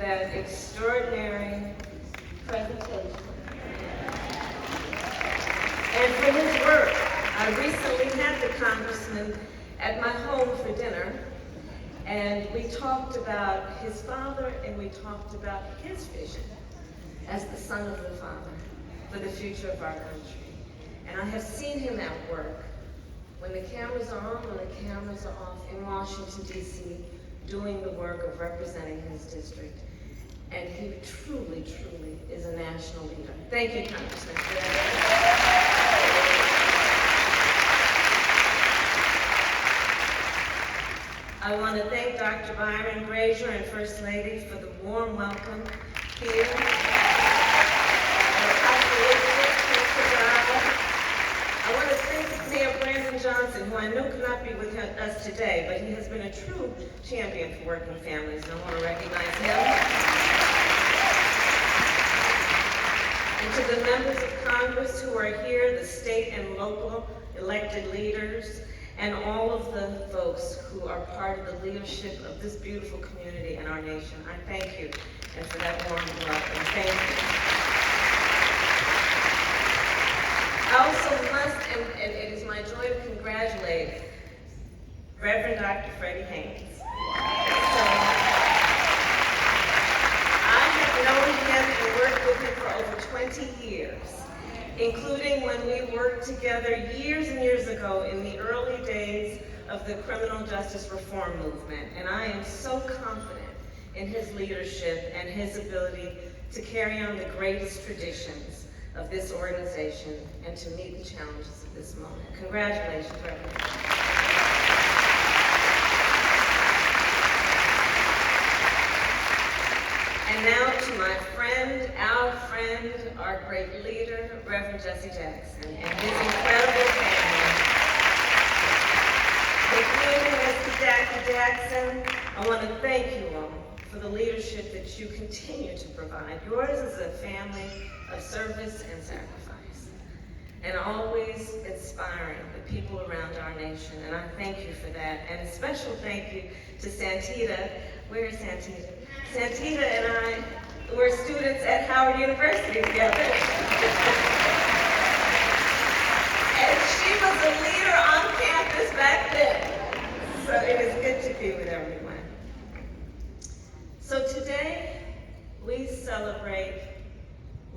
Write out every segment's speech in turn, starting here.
that extraordinary presentation and for his work. I recently had the congressman at my home for dinner, and we talked about his father and we talked about his vision as the son of the father for the future of our country. And I have seen him at work when the cameras are on, when the cameras are off in Washington, D.C., doing the work of representing his district. And he truly, truly is a national leader. Thank you, Congressman, for that. I want to thank Dr. Byron Brazier and First Lady for the warm welcome here. I want to thank Mayor Brandon Johnson, who I know could not be with us today, but he has been a true champion for working families, and I want to recognize him. And to the members of Congress who are here, the state and local elected leaders, and all of the folks who are part of the leadership of this beautiful community and our nation, I thank you, and for that warm welcome. Thank you. I also must, and it is my joy to congratulate Reverend Dr. Freddie Haynes. So, I have known him and worked with him for over 20 years, including when we worked together years and years ago in the early days of the criminal justice reform movement. And I am so confident in his leadership and his ability to carry on the greatest traditions of this organization and to meet the challenges of this moment. Congratulations, Reverend. And now to my friend, our great leader, Reverend Jesse Jackson, and his incredible family. Including Mr. Jackie Jackson, I want to thank you all for the leadership that you continue to provide. Yours is a family of service and sacrifice, and always inspiring the people around our nation, and I thank you for that. And a special thank you to Santita. Where is Santita? Santita and I were students at Howard University together. And she was a leader on campus back then. So it is good to be with everyone. So today, we celebrate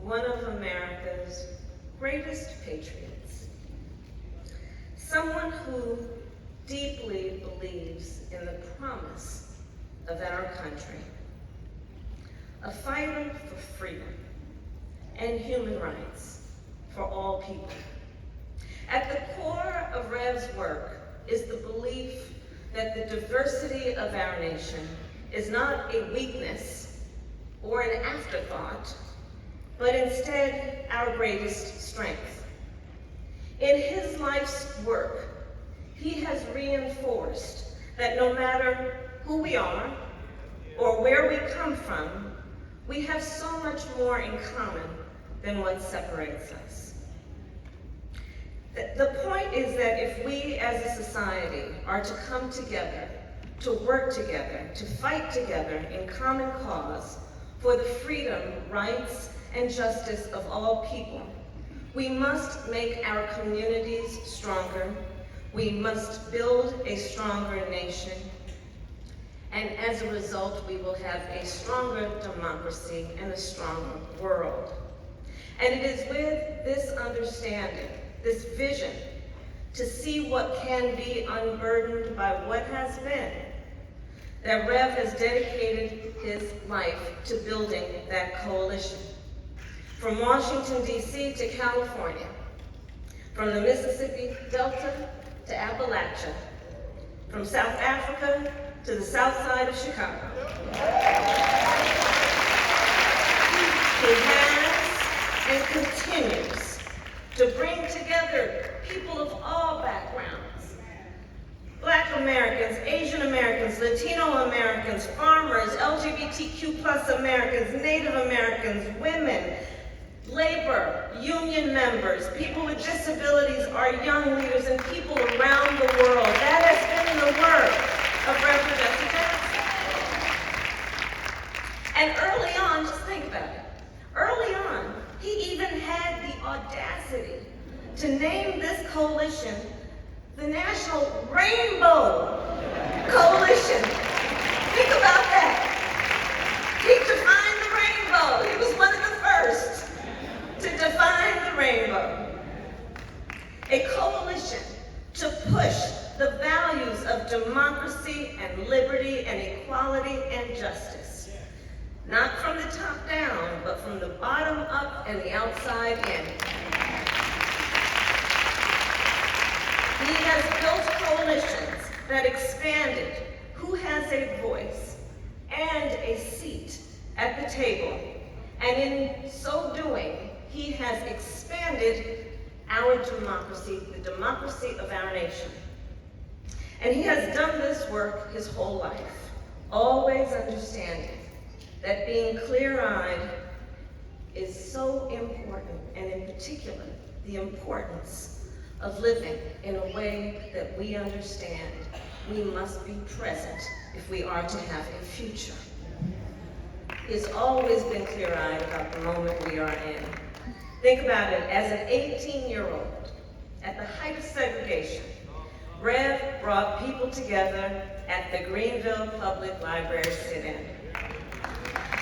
one of America's greatest patriots. Someone who deeply believes in the promise of our country. A fighter for freedom and human rights for all people. At the core of Rev's work is the belief that the diversity of our nation is not a weakness or an afterthought, but instead our greatest strength. In his life's work, he has reinforced that no matter who we are or where we come from, we have so much more in common than what separates us. The point is that if we as a society are to come together, to work together, to fight together in common cause for the freedom, rights, and justice of all people, we must make our communities stronger. We must build a stronger nation. And as a result, we will have a stronger democracy and a stronger world. And it is with this understanding, this vision, to see what can be unburdened by what has been, that Rev has dedicated his life to building that coalition. From Washington, D.C. to California, from the Mississippi Delta to Appalachia, from South Africa to the south side of Chicago. He has and continues to bring together people of all backgrounds. Black Americans, Asian Americans, Latino Americans, farmers, LGBTQ plus Americans, Native Americans, women, labor, union members, people with disabilities, our young leaders, and people around the world. That has been the work of Reverend Jesse Jackson. And early on, just think about it, early on, he even had the audacity to name this coalition the National Rainbow Coalition. Think about that. He defined the rainbow. He was one of the first to define the rainbow. A coalition to push the values of democracy and liberty and equality and justice. Not from the top down, but from the bottom up and the outside in. He has built coalitions that expanded who has a voice and a seat at the table. And in so doing, he has expanded our democracy, the democracy of our nation. And he has done this work his whole life, always understanding that being clear-eyed is so important, and in particular, the importance of living in a way that we understand we must be present if we are to have a future. He's always been clear-eyed about the moment we are in. Think about it, as an 18-year-old, at the height of segregation, Rev brought people together at the Greenville Public Library sit-in.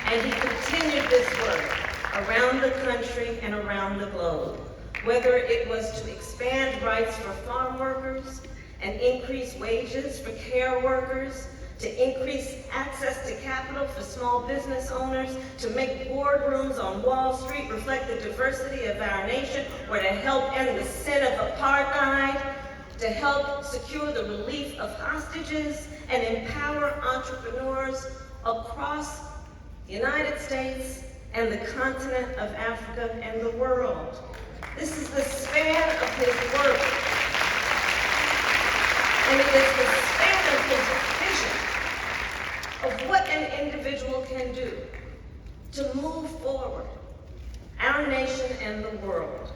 And he continued this work around the country and around the globe, whether it was to expand rights for farm workers and increase wages for care workers, to increase access to capital for small business owners, to make boardrooms on Wall Street reflect the diversity of our nation, or to help end the sin of apartheid, to help secure the relief of hostages and empower entrepreneurs across the United States and the continent of Africa and the world. This is the span of his work. And it is the span of his vision of what an individual can do to move forward our nation and the world.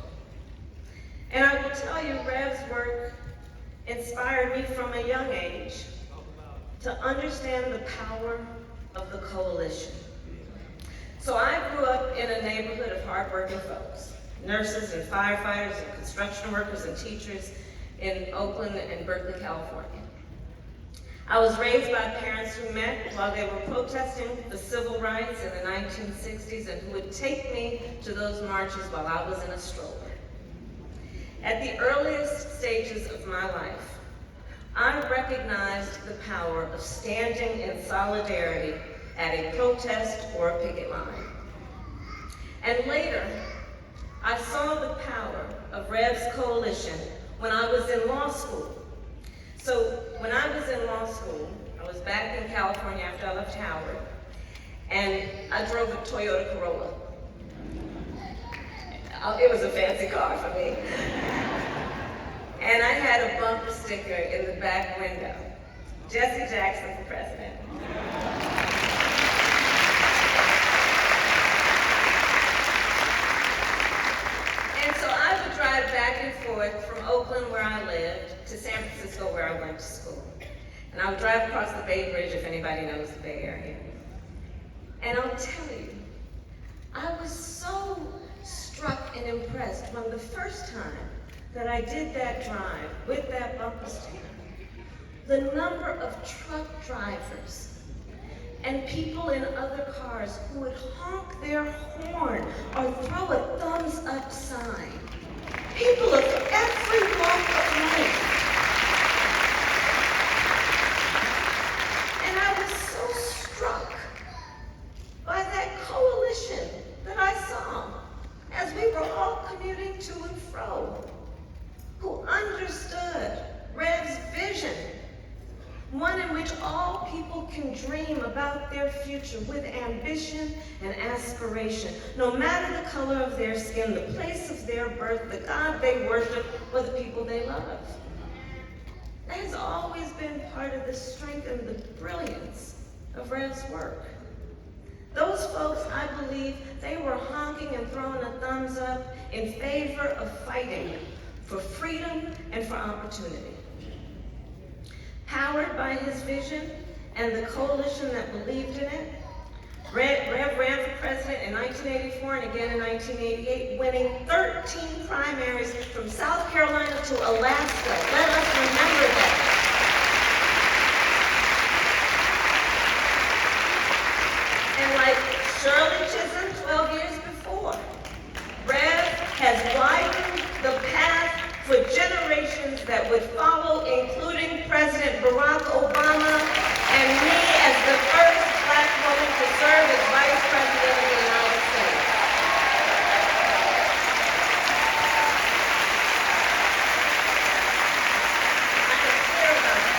And I will tell you, Rev's work inspired me from a young age to understand the power of the coalition. So I grew up in a neighborhood of hardworking folks, nurses and firefighters and construction workers and teachers in Oakland and Berkeley, California. I was raised by parents who met while they were protesting the civil rights in the 1960s and who would take me to those marches while I was in a stroller. At the earliest stages of my life, I recognized the power of standing in solidarity at a protest or a picket line. And later, I saw the power of Rev's coalition when I was in law school. So when I was in law school, I was back in California after I left Howard, and I drove a Toyota Corolla. It was a fancy car for me. And I had a bumper sticker in the back window, Jesse Jackson for president. And so I would drive back and forth from Oakland, where I lived, to San Francisco, where I went to school. And I would drive across the Bay Bridge, if anybody knows the Bay Area. And I'll tell you, I was so struck and impressed when the first time that I did that drive with that bumper sticker, the number of truck drivers and people in other cars who would honk their horn or throw a thumbs up sign. People of every walk of life. And I was so struck by that coalition that I saw as we were all commuting to and fro, who understood Rev's vision, one in which all people can dream about their future with ambition and aspiration, no matter the color of their skin, the place of their birth, the God they worship, or the people they love. That has always been part of the strength and the brilliance of Rev's work. Those folks, I believe, they were honking and throwing a thumbs up in favor of fighting for freedom and for opportunity. Powered by his vision and the coalition that believed in it, Rev ran for president in 1984 and again in 1988, winning 13 primaries from South Carolina to Alaska. Let us remember that. And like Shirley Chisholm 12 years before, Rev has widened the path for generations that would follow, including President Barack Obama and me as the first Black woman to serve as Vice President of the United States. I am clear about that.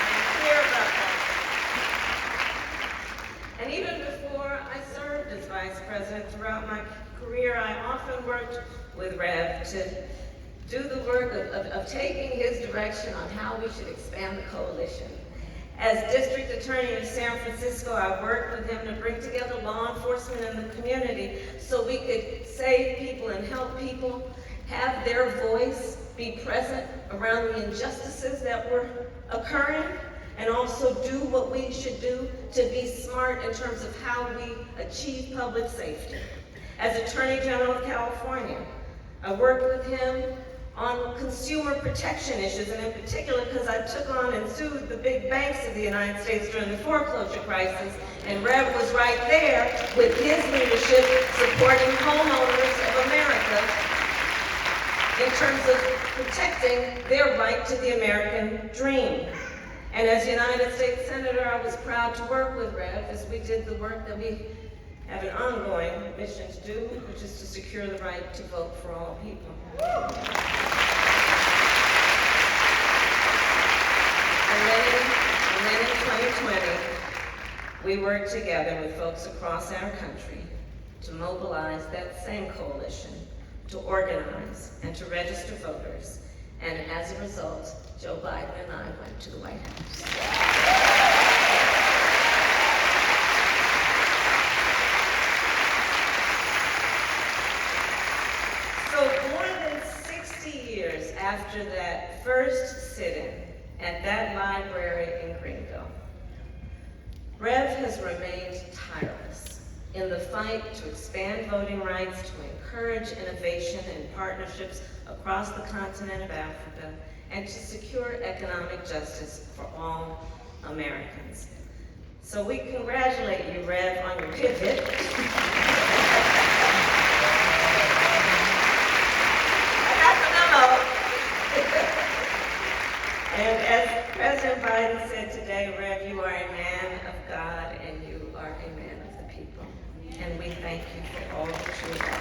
I am clear about that. And even before I served as Vice President, throughout my career, I often worked with Rev to do the work of taking his direction on how we should expand the coalition. As District Attorney of San Francisco, I worked with him to bring together law enforcement in the community so we could save people and help people have their voice be present around the injustices that were occurring, and also do what we should do to be smart in terms of how we achieve public safety. As Attorney General of California, I worked with him on consumer protection issues, and in particular because I took on and sued the big banks of the United States during the foreclosure crisis, and Rev was right there with his leadership supporting homeowners of America in terms of protecting their right to the American dream. And as United States Senator, I was proud to work with Rev as we did the work that we have an ongoing mission to do, which is to secure the right to vote for all people. And then in 2020, we worked together with folks across our country to mobilize that same coalition, to organize and to register voters. And as a result, Joe Biden and I went to the White House. So more than 60 years after that first sit-in at that library in Greenville, Rev has remained tireless in the fight to expand voting rights, to encourage innovation and partnerships across the continent of Africa, and to secure economic justice for all Americans. So we congratulate you, Rev, on your pivot. And as President Biden said today, Rev, you are a man of God and you are a man of the people. And we thank you for all that you are.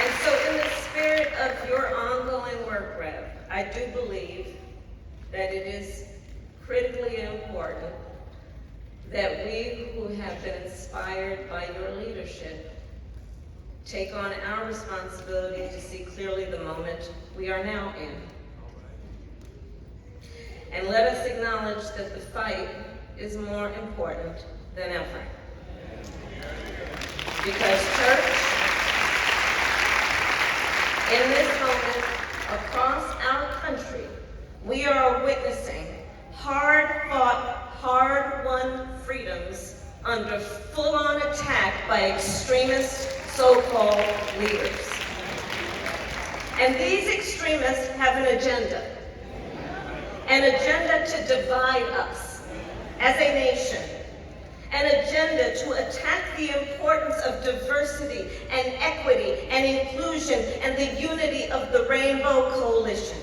And so in the spirit of your ongoing work, Rev, I do believe that it is critically important that we who have been inspired by your leadership take on our responsibility to see clearly the moment we are now in. And let us acknowledge that the fight is more important than ever. Because church, in this moment, across our country, we are witnessing hard-fought, hard-won freedoms under full-on attack by extremist so-called leaders. And these extremists have an agenda to divide us as a nation, an agenda to attack the importance of diversity and equity and inclusion and the unity of the Rainbow Coalition.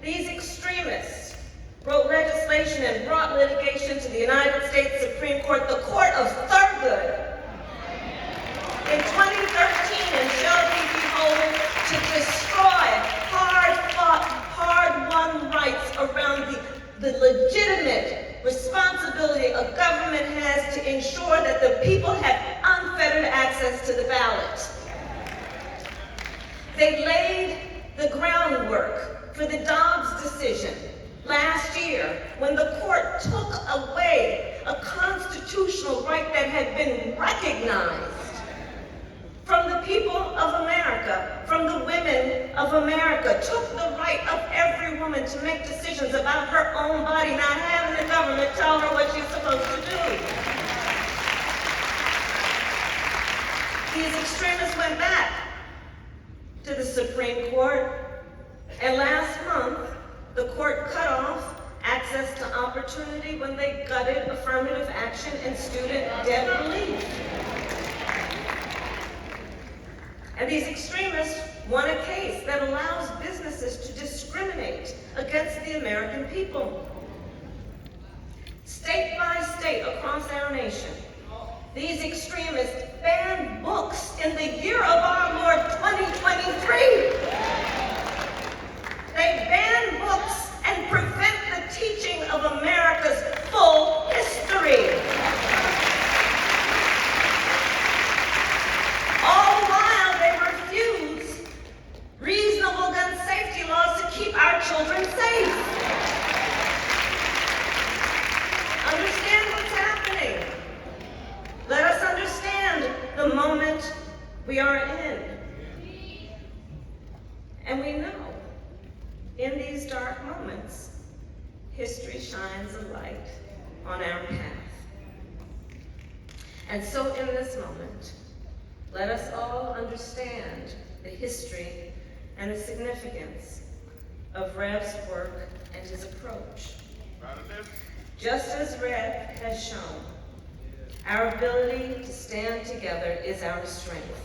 These extremists wrote legislation and brought litigation to the United States Supreme Court, the court of Thurgood, in 2013, and shall be beholden to destroy hard-fought, hard-won rights around the legitimate responsibility a government has to ensure that the people have unfettered access to the ballot. They laid the groundwork for the Dobbs decision last year when the court took away a constitutional right that had been recognized from the people of America, from the women of America. America took the right of every woman to make decisions about her own body, not having the government tell her what she's supposed to do. These extremists went back to the Supreme Court, and last month, the court cut off access to opportunity when they gutted affirmative action and student debt relief. And these extremists won a case that allows businesses to discriminate against the American people. State by state across our nation, these extremists banned books in the year of our Lord 2023. They ban books and prevent the teaching of America's full history. All the while they refuse reasonable gun safety laws to keep our children safe. Understand what's happening. Let us understand the moment we are in. And we know in these dark moments, history shines a light on our path. And so in this moment, let us all understand the history and the significance of Rev's work and his approach. Just as Rev has shown, our ability to stand together is our strength.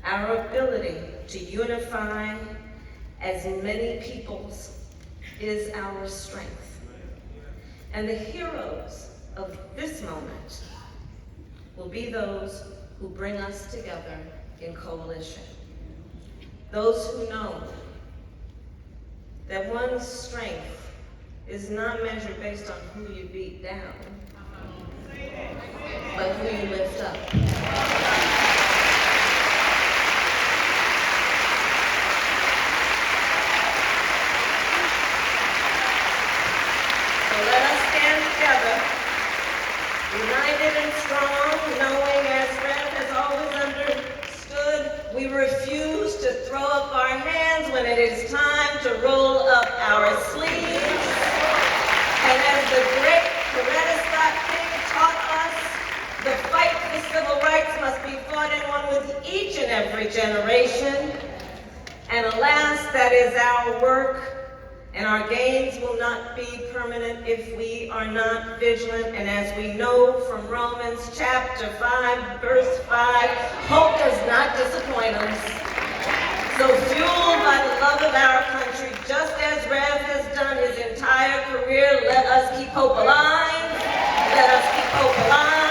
Our ability to unify as many peoples is our strength. And the heroes of this moment will be those who bring us together in coalition. Those who know that one's strength is not measured based on who you beat down, but who you lift up. United and strong, knowing as Rev has always understood, we refuse to throw up our hands when it is time to roll up our sleeves. And as the great Coretta Scott King taught us, the fight for civil rights must be fought and won with each and every generation. And alas, that is our work. And our gains will not be permanent if we are not vigilant. And as we know from Romans chapter 5, verse 5, hope does not disappoint us. So fueled by the love of our country, just as Rev has done his entire career, let us keep hope alive. Let us keep hope alive.